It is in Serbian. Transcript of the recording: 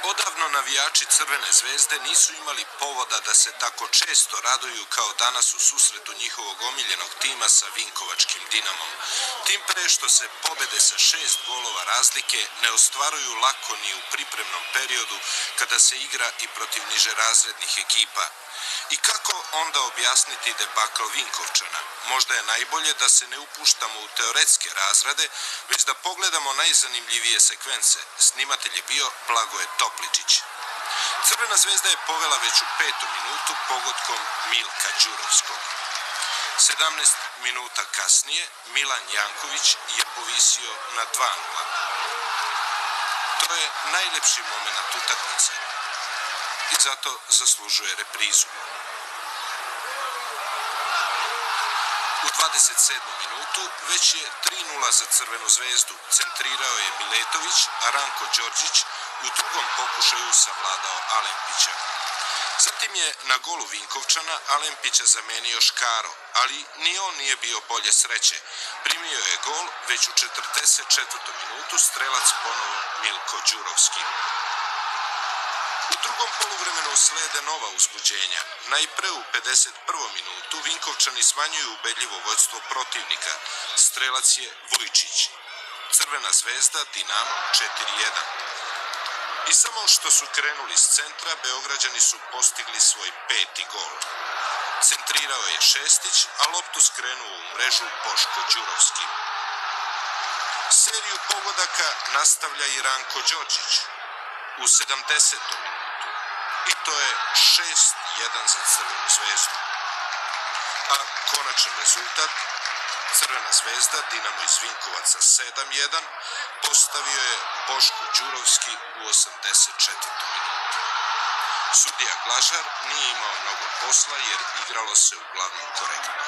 Odavno navijači Crvene zvezde nisu imali povoda da se tako često raduju kao danas u susretu njihovog omiljenog tima sa vinkovačkim Dinamom. Tim pre što se pobede sa 6 golova razlike ne ostvaruju lako ni u pripremnom periodu kada se igra i protiv nižerazrednih ekipa. I kako onda objasniti debakl Vinkovčana? Možda je najbolje da se ne upuštamo u teoretske razrade, već da pogledamo najzanimljivije sekvence. Snimatelj je bio Blagoje Topličić. Crvena zvezda je povela već u 5. minutu pogodkom Milka Đurovskog. 17 minuta kasnije Milan Janković je povisio na 2:0. To je najlepši moment utakmice i zato zaslužuje reprizu. U 27. minutu već je 3:0 za Crvenu zvezdu. Centrirao je Miletović, a Ranko Đorđić u drugom pokušaju savladao Alempića. Zatim je na golu Vinkovčana Alempića zamenio Škaro, ali ni on nije bio bolje sreće. Primio je gol već u 44. minutu strelac ponovo Milko Đurovski. U drugom poluvremenu slede nova uzbuđenja. Najpre u 51. minutu Vinkovčani smanjuju ubedljivo vođstvo protivnika. Strelac je Vujčić. Crvena zvezda Dinamo 4:1. I samo što su krenuli s centra, Beograđani su postigli svoj 5. gol. Centrirao je Šestić, a loptu skrenuo u mrežu Boško Đurovski. Seriju pogodaka nastavlja i Ranko Đorđić u 70. minutu. I to je 6:1 za Crvenu zvezdu. A konačan rezultat, Crvena zvezda Dinamo iz Vinkovaca 7:1 postavio je Boško Đurovski u 84. minutu. Sudija Glažar nije imao mnogo posla jer igralo se uglavnom korektno.